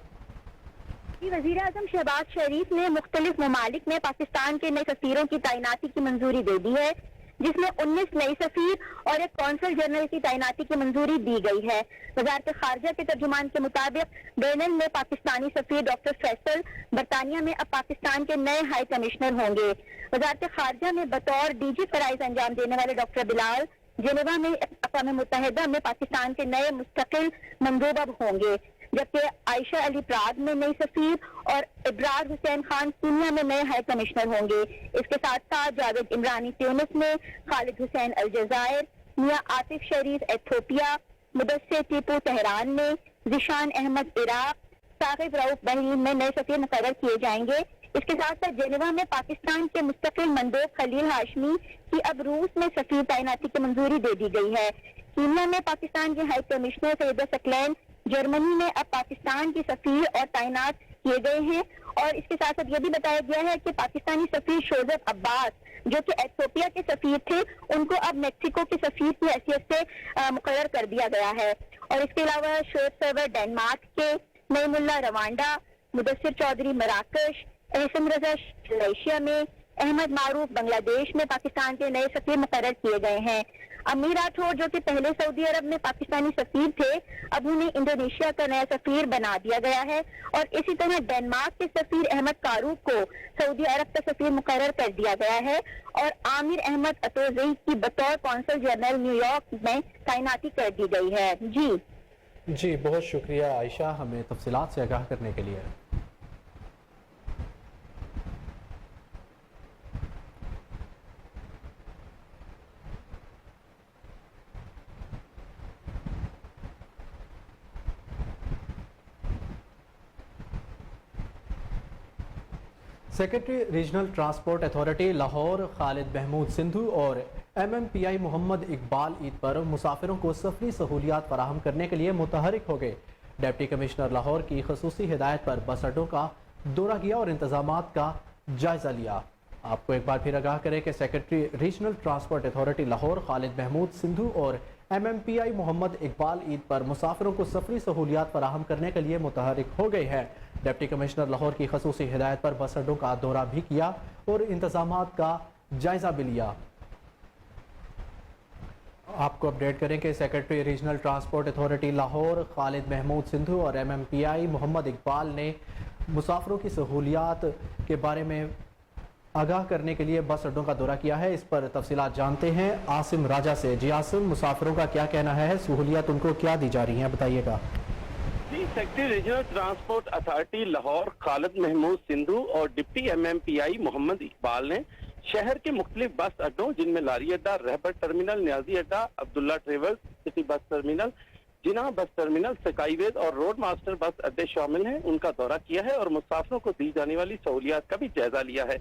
वज़ीर आज़म शहबाज शरीफ ने मुख्तलिफ ममालिक में पाकिस्तान के नए सफ़ीरों की तैनाती की मंजूरी दे दी है, जिसमें 19 नए सफ़ीर और एक कौंसल जनरल की तैनाती की मंजूरी दी गई है। वज़ारत खारजा के तर्जुमान के मुताबिक बेनिन में पाकिस्तानी सफ़ीर डॉक्टर फैसल बरतानिया में अब पाकिस्तान के नए हाई कमिश्नर होंगे। वज़ारत खारजा में बतौर डीजी फराइज अंजाम देने वाले डॉक्टर बिलाल जेनेवा में अक़वाम मुत्तहिदा में पाकिस्तान के नए मुस्तकिल मंदूब अब होंगे, जबकि आयशा अली प्राग में नई सफ़ीर और इब्रार हुसैन खान कीनिया में नए हाई कमिश्नर होंगे। इसके साथ साथ जावेद इमरानी ट्यूनिस में, खालिद हुसैन अलजायर, मियां आतिफ शरीफ एथियोपिया, मुदस्सिर टीपू तेहरान में, जिशान अहमद इराक, साकिब रऊफ बहरीन में नए सफ़ीर मुकर्रर किए जाएंगे। इसके साथ साथ जेनेवा में पाकिस्तान के मुस्तकिल मंदोब खलील हाशमी की अब रूस में सफ़ीर तैनाती की मंजूरी दे दी गई है। कीनिया में पाकिस्तान के high commissioner Syeda Saqlain Germany में अब पाकिस्तान की सफ़ीर और तैनात किए गए हैं। और इसके साथ साथ ये भी बताया गया है कि पाकिस्तानी सफ़ीर शोजब अब्बास, जो कि एथियोपिया के सफ़ीर थे, उनको अब मेक्सिको के सफ़ीर की हैसियत से मुकर्रर कर दिया गया है। और इसके अलावा शोएब सरवर डेनमार्क के, नईमुल्ला रवांडा, मुदस्सिर चौधरी मराकश, एहसन रजा मलेशिया में, अहमद मारूफ बांग्लादेश में पाकिस्तान के नए सफ़ीर मुकर्रर किए गए हैं। अमीर राठौर, जो कि पहले सऊदी अरब में पाकिस्तानी सफ़ीर थे, अब उन्हें इंडोनेशिया का नया सफ़ीर बना दिया गया है। और इसी तरह डेनमार्क के सफ़ीर अहमद कारूक को सऊदी अरब का सफ़ीर मुकर्रर कर दिया गया है। और आमिर अहमद अतोज़ई की बतौर कौंसल जनरल न्यूयॉर्क में तैनाती कर दी गई है। जी, बहुत शुक्रिया आयशा, हमें तफसीलात से आगाह करने के लिए। Secretary regional transport authority Lahore Khalid Mahmood Sindhu और MMPI मोहम्मद इकबाल ईद पर मुसाफिरों को सफरी सहूलियात फराहम करने के लिए मुतहरिक हो गए। डिप्टी कमिश्नर लाहौर की खसूसी हिदायत पर बस अड्डों का दौरा किया और इंतजामात का जायजा लिया। आपको एक बार फिर आगाह करें कि secretary regional transport authority Lahore Khalid Mahmood Sindhu और MMPI मोहम्मद इकबाल ईद पर मुसाफिरों को सफरी सहूलियात फराहम करने के लिए मुतहरिक हो गए हैं। डिप्टी कमिश्नर लाहौर की खसूसी हिदायत पर बस अड्डों का दौरा भी किया और इंतजामात का जायजा भी लिया। आपको अपडेट करें कि secretary regional transport authority Lahore Khalid Mahmood Sindhu और MMPI मोहम्मद इकबाल ने मुसाफिरों की सहूलियात के बारे में आगाह करने के लिए बस अड्डों का दौरा किया है। इस पर तफसीलात जानते हैं आसिम राजा से। जी आसिम, मुसाफिरों का क्या कहना है, सहूलियात उनको क्या दी जा रही हैं, बताइएगा। जी, secretary regional transport authority Lahore Khalid Mahmood Sindhu और डिप्टी MMPI मोहम्मद इकबाल ने शहर के मुख्तलिफ बस अड्डों, जिनमें लारी अड्डा, रहबर terminal, Niazi Adda, Abdullah travels, city bus terminal, Jinnah bus terminal, स्काईवेज और रोड मास्टर बस अड्डे शामिल हैं, उनका दौरा किया है और मुसाफिरों को दी जाने वाली सहूलियात का भी जायजा लिया है।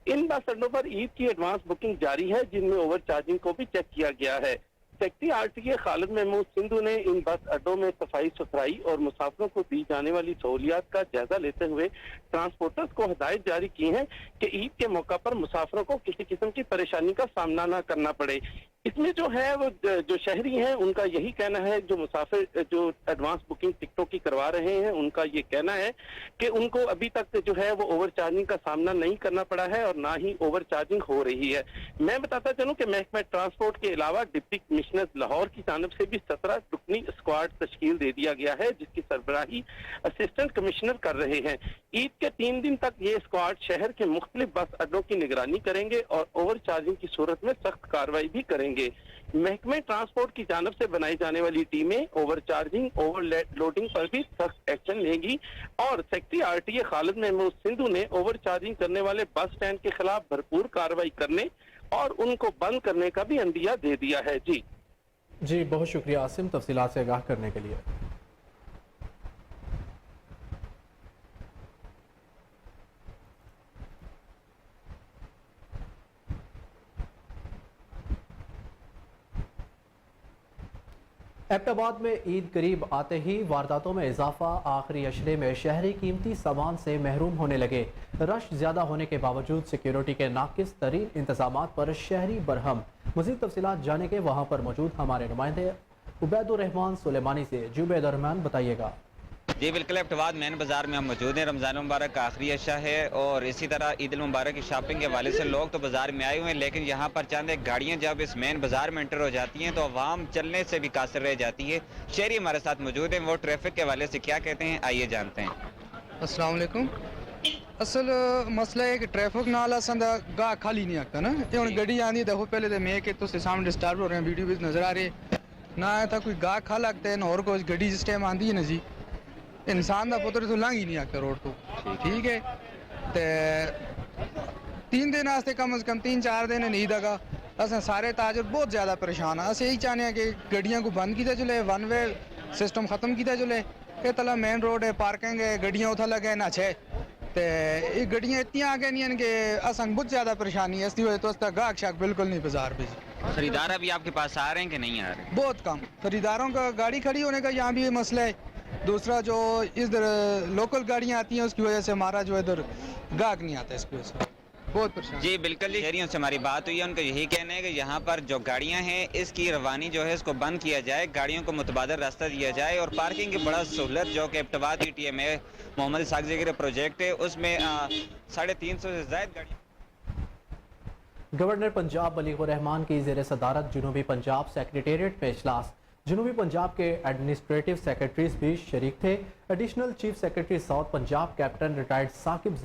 इन बस अड्डों पर ईद की एडवांस बुकिंग जारी है, जिनमें ओवर चार्जिंग को भी चेक किया गया है। सेक्रेटरी RTA खालिद महमूद सिंधु ने इन बस अड्डों में सफाई सुथराई और मुसाफिरों को दी जाने वाली सहूलियात का जायजा लेते हुए ट्रांसपोर्टर्स को हिदायत जारी की है कि ईद के मौका पर मुसाफिरों को किसी किस्म की परेशानी का सामना न करना पड़े। इसमें जो है वो जो शहरी हैं उनका यही कहना है, जो मुसाफिर जो एडवांस बुकिंग टिकटों की करवा रहे हैं उनका ये कहना है कि उनको अभी तक जो है वो ओवर चार्जिंग का सामना नहीं करना पड़ा है और ना ही ओवर चार्जिंग हो रही है। मैं बताता चलूं कि महकमा ट्रांसपोर्ट के अलावा डिप्टी कमिश्नर लाहौर की जानिब से भी 17 रुकनी स्क्वाड तश्कील दे दिया गया है, जिसकी सरबराही असिस्टेंट कमिश्नर कर रहे हैं। ईद के 3 दिन तक ये स्क्वाड शहर के मुख्तलिफ बस अड्डों की निगरानी करेंगे और ओवर चार्जिंग की सूरत में सख्त कार्रवाई भी करेंगे। महकमे ट्रांसपोर्ट की जानिब से बनाई जाने वाली टीमें ओवर चार्जिंग, ओवर लोडिंग पर भी सख्त एक्शन लेंगी और सेक्रेटरी RTA खालिद महमूद सिंधु ने ओवर चार्जिंग करने वाले बस स्टैंड के खिलाफ भरपूर कार्रवाई करने और उनको बंद करने का भी अंदिया दे दिया है। जी, बहुत शुक्रिया आसिम, तफसीलात से आगाह करने के लिए। एबटाबाद में ईद करीब आते ही वारदातों में इजाफा, आखिरी अशरे में शहरी कीमती सामान से महरूम होने लगे। रश ज्यादा होने के बावजूद सिक्योरिटी के नाकिस तरीन इंतजाम पर शहरी बरहम। मजीद तफसीलात जाने के वहाँ पर मौजूद हमारे नुमाइंदे उबैदुर रहमान सुलेमानी से। जुबैदुर रहमान बताइएगा। जी बिल्कुल, एबटाबाद मेन बाजार में हम मौजूद हैं। रमज़ान मुबारक का आखिरी अशा है और इसी तरह ईद उल मुबारक की शॉपिंग के हवाले से लोग तो बाजार में आए हुए हैं, लेकिन यहाँ पर चंद एक गाड़ियाँ जब इस मेन बाजार में एंटर हो जाती हैं तो अवाम चलने से भी कासिर रह जाती है। शहरी हमारे साथ मौजूद हैं, वो ट्रैफिक के हवाले से क्या कहते हैं आइए जानते हैं। अस्सलाम वालेकुम। असल मसला है कि ट्रैफिक नाल असंदा गाह खाली नहीं आता ना। ये हुण गड्डी आंदी देखो पहले तो मैं के तो सामने डिस्टर्ब हो रहे हैं, वीडियो भी नजर आ रही है ना था कोई गाह खा लगता है ना और कोई गड्डी जिस टाइम आंदी है ना जी इंसान का पुत्र तो लंघ ही नहीं आता रोड तो। ठीक है ते 3 दिन वास्ते कम से कम 3-4 दिन नहीं दगा अस सारे ताजर बहुत ज़्यादा परेशान हैं। अस यही चाहते हैं कि गड्डियां को बंद किया चले, वन वे सिस्टम ख़त्म किया चले। ये तला मेन रोड है, पार्किंग है, गड्डियां उथा लगे ना छे ते ये गड्डियां इतनी आ गई हैं कि असन बहुत ज़्यादा परेशानी है। इसकी वजह तो उसका गाहक शाक बिल्कुल नहीं बाजार पे। खरीदार अभी आपके पास आ रहे हैं कि नहीं आ रहे? बहुत कम खरीदारों का गाड़ी खड़ी होने का यहाँ भी मसला है। दूसरा जो इधर लोकल गाड़ियाँ आती हैं उसकी वजह से हमारा जो इधर गाहक नहीं आता, इसकी वजह से बहुत परेशान। जी बिल्कुल, शहरियों से हमारी बात हुई है, उनका यही कहना है कि यहाँ पर जो गाड़ियाँ हैं इसकी रवानी जो है इसको बंद किया जाए, गाड़ियों को मुतबादल रास्ता दिया जाए और पार्किंग की बड़ा सहूलत जो कि एबटाबाद की TMA Mohammad Isaac Zakir project है उसमें 350 से ज़ायद गाड़ियाँ। गवर्नर पंजाब मलिक रहमान की ज़ेर सदारत जनूबी पंजाब सेक्रेटेरिएट में इजलास। जनूबी पंजाब के एडमिनिस्ट्रेटिव सेक्रेटरीज भी शरीक थे। Additional chief secretary South Punjab captain retired Saqib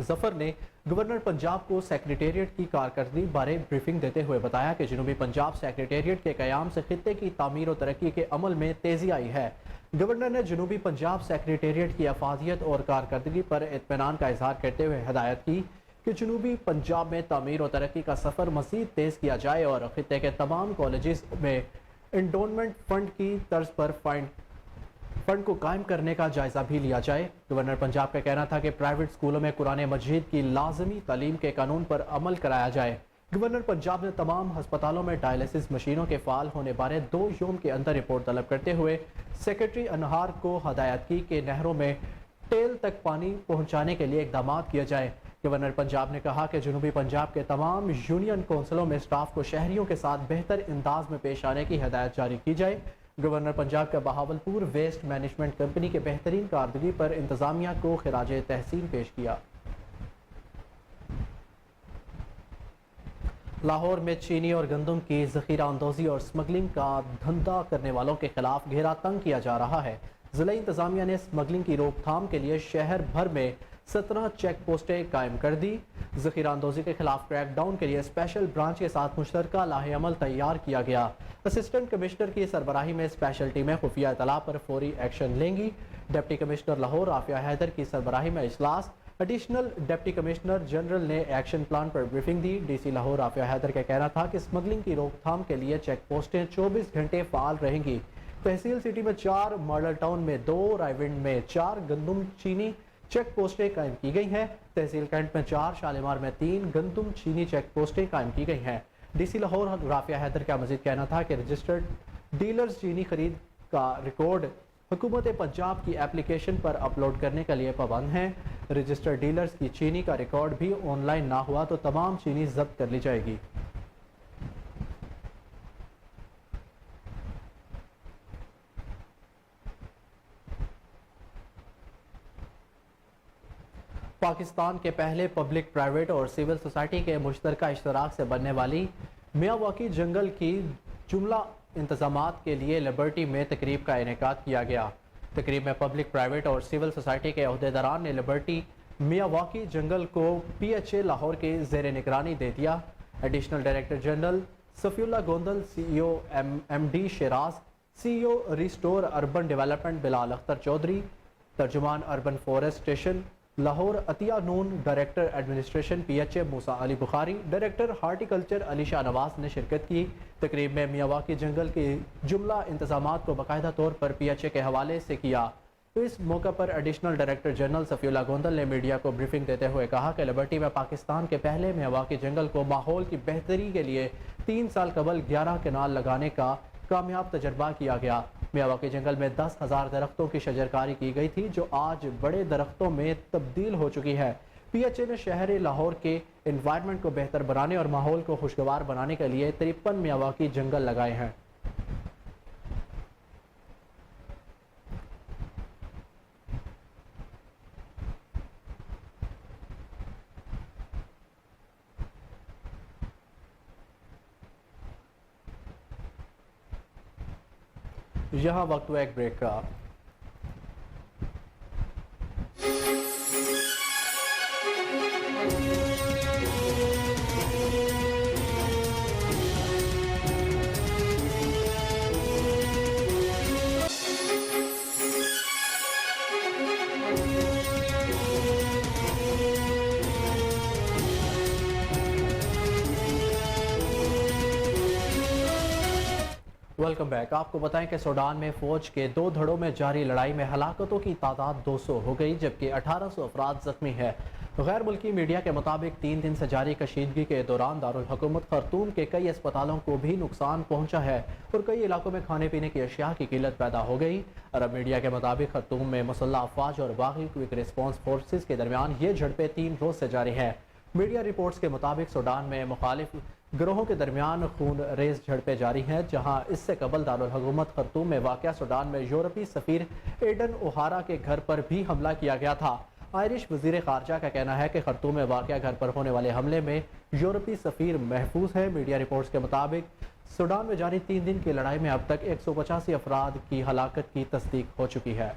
Zafar ने गवर्नर पंजाब को सेक्रेटेरिएट की कारकर्दगी बारे ब्रीफिंग देते हुए बताया कि जनूबी पंजाब सेक्रेटेरिएट के क़याम से खित्ते की तामीर और तरक्की के अमल में तेज़ी आई है। गवर्नर ने जनूबी पंजाब सेक्रेटेरिएट की अफादियत और कारकर्दगी पर इत्मीनान का इजहार करते हुए हिदायत की कि जनूबी पंजाब में तामीर और तरक्की का सफ़र मज़ीद तेज़ किया जाए और खित्ते के तमाम कॉलेजेस में इंडोनमेंट फंड की तर्ज पर फंड को कायम करने का जायजा भी लिया जाए। गवर्नर पंजाब का कहना था कि प्राइवेट स्कूलों में कुरान मजीद की लाजमी तालीम के कानून पर अमल कराया जाए। गवर्नर पंजाब ने तमाम हस्पतालों में डायलिसिस मशीनों के फाल होने बारे 2 यौम के अंदर रिपोर्ट तलब करते हुए सेक्रेटरी अनहार को हदायत की कि नहरों में टेल तक पानी पहुँचाने के लिए इकदाम किया जाए। गवर्नर पंजाब ने कहा कि जनूबी पंजाब के तमाम यूनियन कौंसिलों में स्टाफ को शहरियों के साथ बेहतर अंदाज में पेश आने की हिदायत जारी की जाए। गवर्नर पंजाब का बहावलपुर वेस्ट मैनेजमेंट कंपनी के बेहतरीन कारदगी पर इंतजामिया को खिराज तहसीन पेश किया। लाहौर में चीनी और गंदम की ज़ख़ीरा अंदोज़ी और स्मगलिंग का धंधा करने वालों के खिलाफ घेरा तंग किया जा रहा है। ज़िला इंतजामिया ने स्मगलिंग की रोकथाम के लिए शहर भर में 17 चेक पोस्टें कायम कर दी। ज़ख़ीरा अंदोज़ी के खिलाफ क्रैक डाउन के लिए स्पेशल ब्रांच के साथ मुश्तरका लाहे अमल तैयार किया गया। असिस्टेंट कमिश्नर की सरबराही में स्पेशल टीमें खुफिया इतला पर फौरी एक्शन लेंगी। डिप्टी कमिश्नर लाहौर आफिया हैदर की सरबराही में इजलास। एडिशनल डिप्टी कमिश्नर जनरल ने एक्शन प्लान पर ब्रीफिंग दी। DC लाहौर आफिया हैदर का कहना था कि स्मगलिंग की रोकथाम के लिए चेक पोस्टें 24 घंटे फाल रहेंगी। तहसील सिटी में 4, मॉडल टाउन में 2, रायविंड में 4 गंदम चीनी चेक पोस्टें कायम की गई हैं। तहसील कैंट में 4, शालीमार में 3 गंदम चीनी चेक पोस्टें कायम की गई हैं। DC लाहौर राफिया हैदर का मजीद कहना था कि रजिस्टर्ड डीलर्स चीनी खरीद का रिकॉर्ड हुकूमत पंजाब की एप्लीकेशन पर अपलोड करने के लिए पाबंद हैं। रजिस्टर्ड डीलर्स की चीनी का रिकॉर्ड भी ऑनलाइन ना हुआ तो तमाम चीनी जब्त कर ली जाएगी। पाकिस्तान के पहले पब्लिक, प्राइवेट और सिविल सोसाइटी के मुश्तरका इश्तराक से बनने वाली मियावाकी जंगल की जुमला इंतजामात के लिए लिबर्टी में तकरीब का इनेकाद किया गया। तकरीब में पब्लिक, प्राइवेट और सिविल सोसाइटी के अहदेदारान ने लिबर्टी मियावाकी जंगल को PHA लाहौर के ज़ेर निगरानी दे दिया। Additional director general Safiullah Gondal, CEO MD Shiraz, CEO restore urban development Bilal Akhtar Chaudhry, तर्जुमान urban forestation Lahore Atiya Noon, director administration PHA Musa Ali Bukhari, director horticulture Ali Shah Nawaz ने शिरकत की। तकरीब में मियावाकी जंगल के जुमला इंतजामात को बाकायदा तौर पर PHA के हवाले से किया। तो इस मौके पर additional director general Safiullah Gondal ने मीडिया को ब्रीफिंग देते हुए कहा कि लिबर्टी में पाकिस्तान के पहले मियावाकी जंगल को माहौल की बेहतरी के लिए 3 साल कबल 11 केनाल लगाने का कामयाब तजर्बा किया गया। मियावाकी जंगल में 10,000 दरख्तों की शजरकारी की गई थी जो आज बड़े दरख्तों में तब्दील हो चुकी है। PHA ने शहर लाहौर के एनवायरनमेंट को बेहतर बनाने और माहौल को खुशगवार बनाने के लिए 53 मियावाकी जंगल लगाए हैं। यहाँ वक्त हुआ एक ब्रेक का। Welcome back. आपको बताएं कि सूडान में फौज के 2 धड़ों में जारी लड़ाई में हलाकतों की तादाद 200 हो गई जबकि 1800 अफराद जख्मी है। गैर मुल्की मीडिया के मुताबिक 3 दिन से जारी कशीदगी के दौरान दारुल हुकूमत खर्तूम के कई अस्पतालों को भी नुकसान पहुंचा है और कई इलाकों में खाने पीने की अशिया की किल्लत पैदा हो गई। अरब मीडिया के मुताबिक खर्तूम में मुसल्लह अफवाज और बागी क्विक रिस्पॉन्स फोर्सेज के दरमियान ये झड़पें 3 रोज से जारी है। मीडिया रिपोर्ट्स के मुताबिक सूडान में मुखालिफ गिरोहों के दरमियान खून रेज झड़पें जारी हैं जहां इससे कबल दारुल हुकूमत खर्तूम में वाक़या सूडान में यूरोपी सफ़ीर एडन ओहारा के घर पर भी हमला किया गया था। आयरिश वज़ीर ख़ारजा का कहना है कि खर्तूम में वाक़या घर पर होने वाले हमले में यूरोपी सफ़ीर महफूज है। मीडिया रिपोर्ट्स के मुताबिक सूडान में जारी 3 दिन की लड़ाई में अब तक 185 अफराद की हलाकत की तस्दीक हो चुकी है।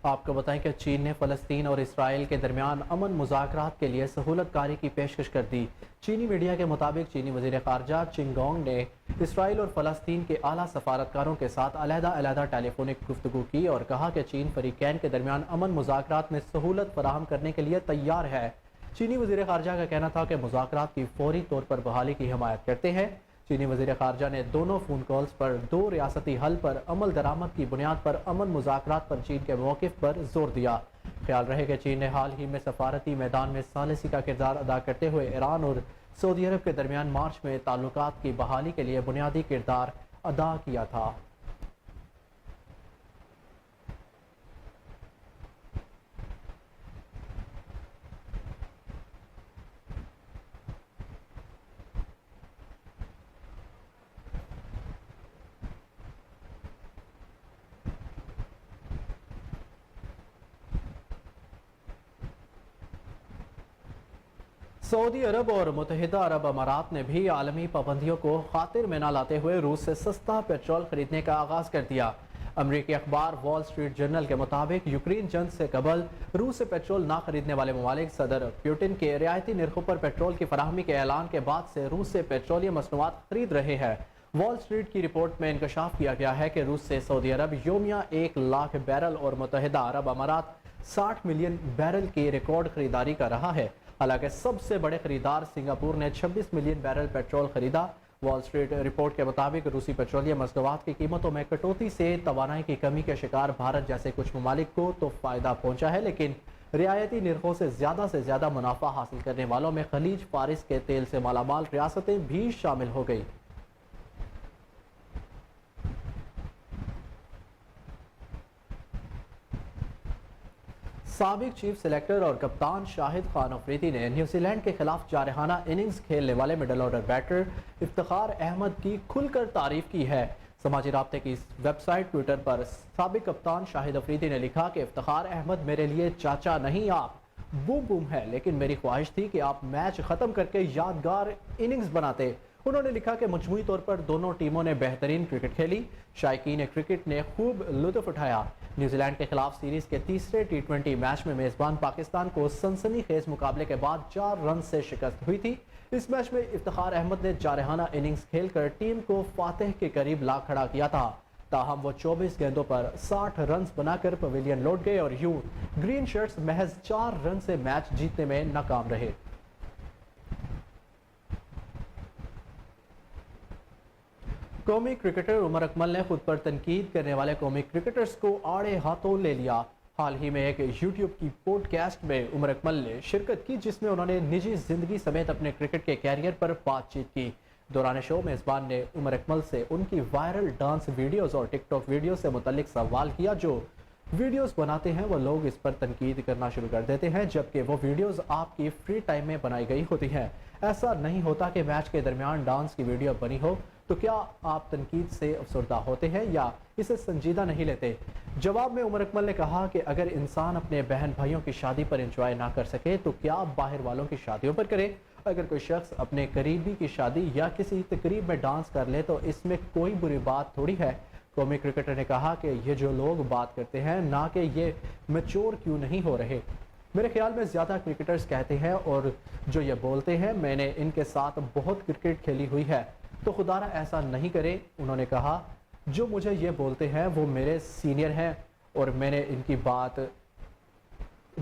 आपको बताएं कि चीन ने फ़लस्तीन और इसराइल के दरमियान अमन मुज़ाकरात के लिए सहूलतकारी की पेशकश कर दी। चीनी मीडिया के मुताबिक चीनी वज़ीर ख़ारजा चिंगोंग ने इसराइल और फ़लस्तीन के आला सफारतकारों के साथ अलहदा टेलीफोनिक गुफ्तगू की और कहा कि चीन फ़रीक़ैन के दरमियान अमन मुज़ाकरात में सहूलत फराहम करने के लिए तैयार है। चीनी वज़ीर ख़ारजा का कहना था कि मुज़ाकरात की फौरी तौर पर बहाली की हिमायत करते हैं। चीनी वज़ीर ख़ारजा ने दोनों फ़ोन कॉल्स पर 2 रियासती हल पर अमल दरामद की बुनियाद पर अमन मुज़ाकरात पर चीन के मौक़िफ़ पर जोर दिया। ख्याल रहे कि चीन ने हाल ही में सफारती मैदान में सालिसी का किरदार अदा करते हुए ईरान और सऊदी अरब के दरमियान मार्च में ताल्लुकात की बहाली के लिए बुनियादी किरदार अदा किया था। सऊदी अरब और मुत्तहिदा अरब अमारात ने भी आलमी पाबंदियों को खातिर में न लाते हुए रूस से सस्ता पेट्रोल खरीदने का आगाज कर दिया। अमरीकी अखबार वॉल स्ट्रीट जर्नल के मुताबिक यूक्रेन जंग से कबल रूस से पेट्रोल ना खरीदने वाले ममालिक सदर पुतिन के रियायती निर्खों पर पेट्रोल की फराहमी के ऐलान के बाद से रूस से पेट्रोलियम मसनूआत खरीद रहे हैं। वॉल स्ट्रीट की रिपोर्ट में इंकशाफ किया गया है कि रूस से सऊदी अरब योमिया 1 लाख बैरल और मुत्तहिदा अरब अमारात 60 मिलियन बैरल की रिकॉर्ड खरीदारी कर रहा है। हालांकि सबसे बड़े खरीदार सिंगापुर ने 26 मिलियन बैरल पेट्रोल खरीदा। वॉल स्ट्रीट रिपोर्ट के मुताबिक रूसी पेट्रोलियम मसनूआत की कीमतों में कटौती से तवानाई की कमी के शिकार भारत जैसे कुछ ममालिक को तो फायदा पहुंचा है, लेकिन रियायती निर्खों से ज्यादा मुनाफा हासिल करने वालों में खलीज फारिस के तेल से मालामाल रियासतें भी शामिल हो गई। साबिक चीफ सेलेक्टर और कप्तान शाहिद खान अफरीदी ने न्यूजीलैंड के खिलाफ जारहाना इनिंग्स खेलने वाले middle order batter Iftikhar Ahmed की खुलकर तारीफ की है। समाजी राब्ते की वेबसाइट ट्विटर पर साबिक कप्तान शाहिद अफरीदी ने लिखा कि इफ्तिखार अहमद मेरे लिए चाचा नहीं, आप बूम बूम है, लेकिन मेरी ख्वाहिश थी कि आप मैच खत्म करके यादगार इनिंग्स बनाते। उन्होंने लिखा कि मजमूई तौर पर दोनों टीमों ने बेहतरीन क्रिकेट खेली, शायकीन क्रिकेट ने खूब लुत्फ उठाया। न्यूजीलैंड के खिलाफ सीरीज के तीसरे T20 मैच में मेजबान पाकिस्तान को सनसनीखेज मुकाबले के बाद 4 रन से शिकस्त हुई थी। इस मैच में इफ्तिखार अहमद ने जारहाना इनिंग्स खेलकर टीम को फातेह के करीब ला खड़ा किया था। ताहम वो 24 गेंदों पर 60 रन बनाकर पवेलियन लौट गए और यूं ग्रीन शर्ट्स महज 4 रन से मैच जीतने में नाकाम रहे। कौमी क्रिकेटर उमर अकमल ने खुद पर तनकीद करने वाले कौमी क्रिकेटर्स को आड़े हाथों ले लिया। حال ہی میں ایک یوٹیوب کی پوڈکاسٹ میں عمر اکمل نے شرکت کی جس میں انہوں نے نجی زندگی سمیت اپنے کرکٹ کے کیریئر پر بات چیت کی۔ دوران شو میزبان نے عمر اکمل سے ان کی وائرل ڈانس ویڈیوز اور ٹک ٹاک ویڈیو سے متعلق سوال کیا۔ جو ویڈیوز بناتے ہیں وہ لوگ اس پر تنقید کرنا شروع کر دیتے ہیں، جبکہ وہ ویڈیوز آپ کی فری ٹائم میں بنائی گئی ہوتی ہیں۔ ایسا نہیں ہوتا کہ میچ کے درمیان ڈانس کی ویڈیو بنی ہو تو کیا آپ تنقید سے افسردہ ہوتے ہیں یا اسے سنجیدہ نہیں لیتے؟ جواب میں عمر اکمل نے کہا کہ اگر انسان اپنے بہن بھائیوں کی شادی پر انجوائے نہ کر سکے تو کیا باہر والوں کی شادیوں پر کرے؟ اگر کوئی شخص اپنے قریبی کی شادی یا کسی تقریب میں ڈانس کر لے تو اس میں کوئی بری بات تھوڑی ہے۔ قومی کرکٹر نے کہا کہ یہ جو لوگ بات کرتے ہیں نہ کہ یہ میچور کیوں نہیں ہو رہے۔ میرے خیال میں زیادہ کرکٹرز کہتے ہیں اور جو یہ بولتے ہیں میں نے ان کے ساتھ بہت کرکٹ کھیلی ہوئی ہے تو خدا نہ ایسا نہیں کرے۔ انہوں نے کہا جو مجھے یہ بولتے ہیں وہ میرے سینئر ہیں اور میں نے ان کی بات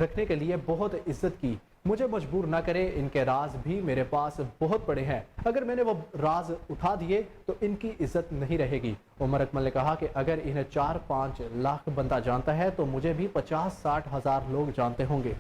رکھنے کے لیے بہت عزت کی، مجھے مجبور نہ کرے، ان کے راز بھی میرے پاس بہت پڑے ہیں، اگر میں نے وہ راز اٹھا دیے تو ان کی عزت نہیں رہے گی۔ عمر اکمل نے کہا کہ اگر انہیں 4-5 لاکھ بندہ جانتا ہے تو مجھے بھی 50-60 ہزار لوگ جانتے ہوں گے۔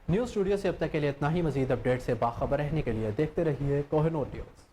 نیوز اسٹوڈیو سے اب تک کے لیے اتنا ہی۔ مزید اپڈیٹ سے باخبر رہنے کے لیے دیکھتے رہیے کوہ نور نیوز۔